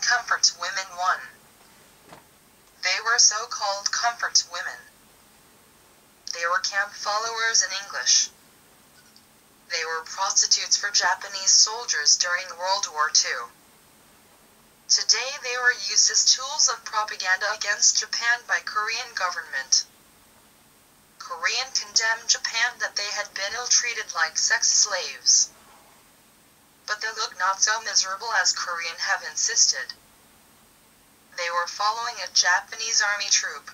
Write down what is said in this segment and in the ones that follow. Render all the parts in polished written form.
comfort women. 1. They were so-called comfort women. They were camp followers in English. They were prostitutes for Japanese soldiers during World War II. Today they were used as tools of propaganda against Japan by Korean government. Korean condemned Japan that they had been ill-treated like sex slaves. But they look not so miserable as Korean have insisted. They were following a Japanese army troop.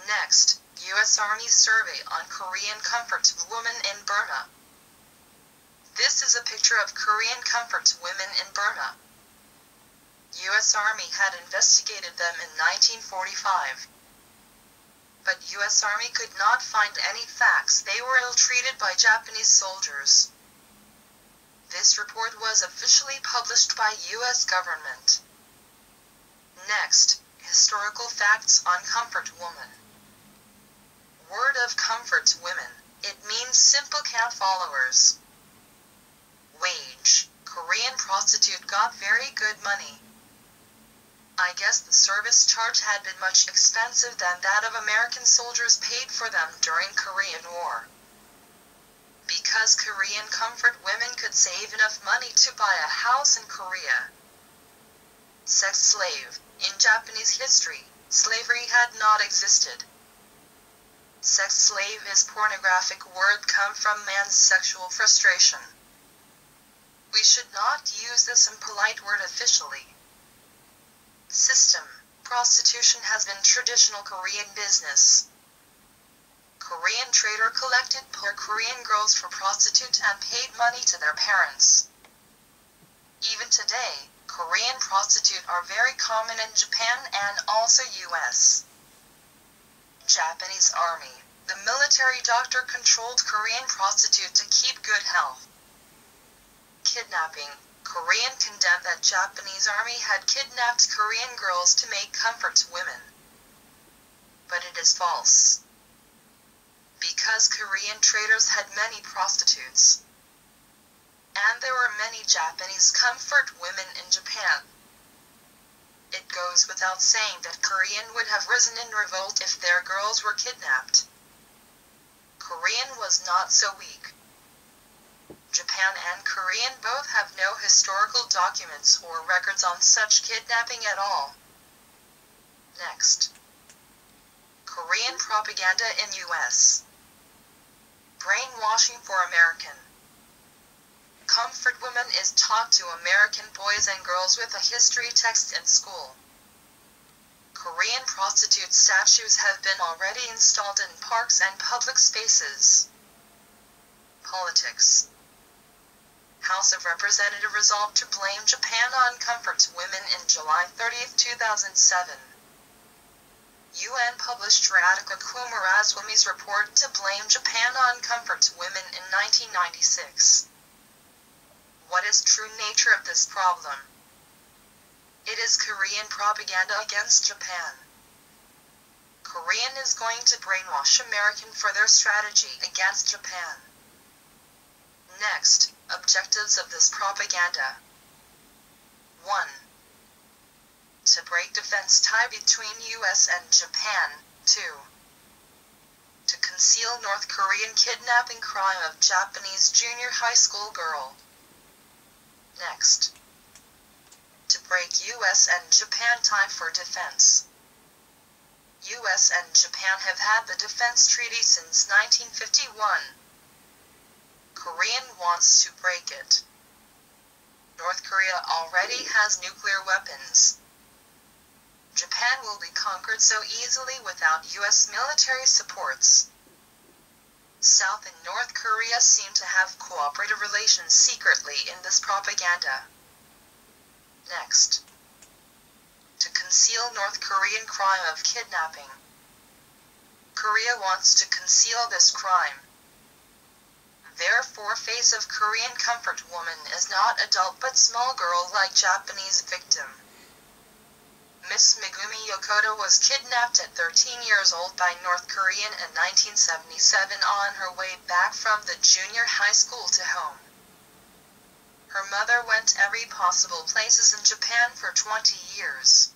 Next, U.S. Army survey on Korean comfort women in Burma. This is a picture of Korean comfort women in Burma. U.S. Army had investigated them in 1945. But U.S. Army could not find any facts they were ill-treated by Japanese soldiers. This report was officially published by U.S. government. Next, historical facts on comfort woman. Word of comfort women, it means simple camp followers. Wage, Korean prostitute got very good money. I guess the service charge had been much expensive than that of American soldiers paid for them during Korean War. Because Korean comfort women could save enough money to buy a house in Korea. Sex slave, in Japanese history, slavery had not existed. Sex slave is pornographic word come from man's sexual frustration. We should not use this impolite word officially. System, prostitution has been traditional Korean business. Korean trader collected poor Korean girls for prostitute and paid money to their parents. Even today, Korean prostitute are very common in Japan and also US. Japanese Army, the military doctor controlled Korean prostitute to keep good health. Kidnapping, Korean condemned that Japanese Army had kidnapped Korean girls to make comfort women. But it is false. Because Korean traders had many prostitutes. And there were many Japanese comfort women in Japan. It goes without saying that Korean would have risen in revolt if their girls were kidnapped. Korean was not so weak. Japan and Korean both have no historical documents or records on such kidnapping at all. Next. Korean propaganda in US. Brainwashing for American. Comfort women is taught to American boys and girls with a history text in school. Korean prostitute statues have been already installed in parks and public spaces. Politics. House of Representatives resolved to blame Japan on comfort women in July 30, 2007. UN published Radhika Kumaraswamy's report to blame Japan on comfort women in 1996. What is true nature of this problem? It is Korean propaganda against Japan. Korean is going to brainwash American for their strategy against Japan. Next, objectives of this propaganda. 1. To break defense tie between US and Japan. 2. To conceal North Korean kidnapping crime of Japanese junior high school girl. Next. To break US and Japan tie for defense. US and Japan have had the defense treaty since 1951. Korean wants to break it. North Korea already has nuclear weapons. Japan will be conquered so easily without US military supports. South and North Korea seem to have cooperative relations secretly in this propaganda. Next. To conceal North Korean crime of kidnapping. Korea wants to conceal this crime. Therefore, face of Korean comfort woman is not adult but small girl like Japanese victim. Miss Megumi Yokota was kidnapped at 13 years old by North Korean in 1977 on her way back from the junior high school to home. Her mother went every possible places in Japan for 20 years.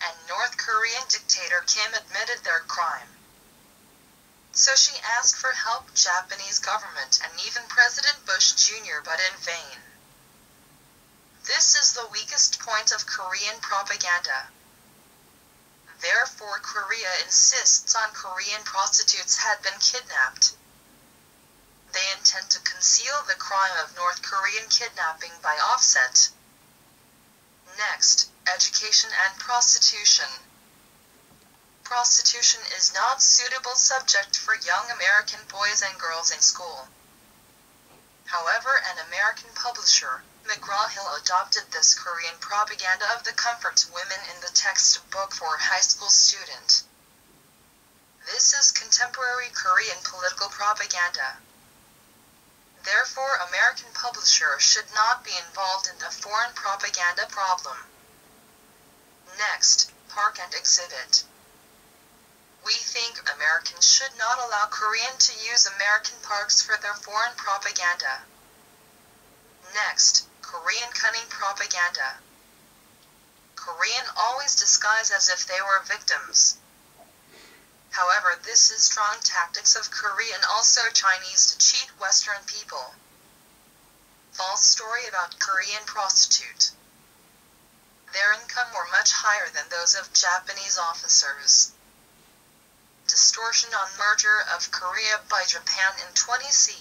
And North Korean dictator Kim admitted their crime. So she asked for help Japanese government and even President Bush Jr. but in vain. This is the weakest point of Korean propaganda. Therefore Korea insists on Korean prostitutes had been kidnapped. They intend to conceal the crime of North Korean kidnapping by offset. Next, education and prostitution. Prostitution is not suitable subject for young American boys and girls in school. However, an American publisher, McGraw-Hill, adopted this Korean propaganda of the comfort women in the textbook for high school student. This is contemporary Korean political propaganda. Therefore, American publishers should not be involved in the foreign propaganda problem. Next, park and exhibit. We think Americans should not allow Koreans to use American parks for their foreign propaganda. Next, Korean cunning propaganda. Koreans always disguise as if they were victims. However, this is strong tactics of Korean also Chinese to cheat Western people. False story about Korean prostitute. Their income were much higher than those of Japanese officers. Distortion on merger of Korea by Japan in 20c.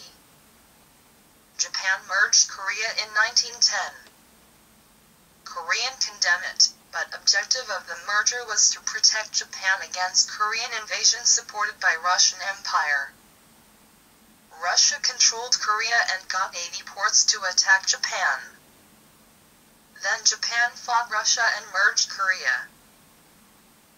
Japan merged Korea in 1910. Korean condemn it, but objective of the merger was to protect Japan against Korean invasion supported by Russian Empire. Russia controlled Korea and got Navy ports to attack Japan. Then Japan fought Russia and merged Korea.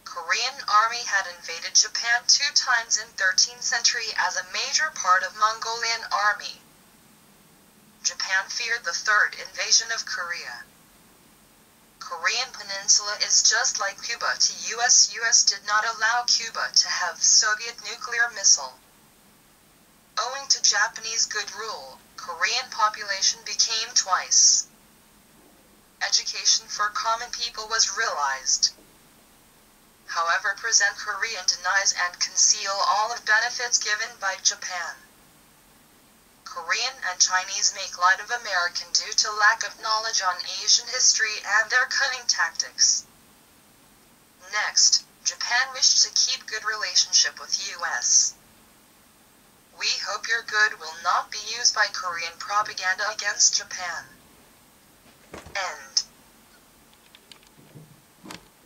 Korean army had invaded Japan 2 times in 13th century as a major part of Mongolian army. Japan feared the third invasion of Korea. Korean peninsula is just like Cuba to US. US did not allow Cuba to have Soviet nuclear missile. Owing to Japanese good rule, Korean population became twice. Education for common people was realized. However, present Korean denies and conceal all of benefits given by Japan. Korean and Chinese make light of American due to lack of knowledge on Asian history and their cunning tactics. Next, Japan wished to keep good relationship with US. We hope your good will not be used by Korean propaganda against Japan. End.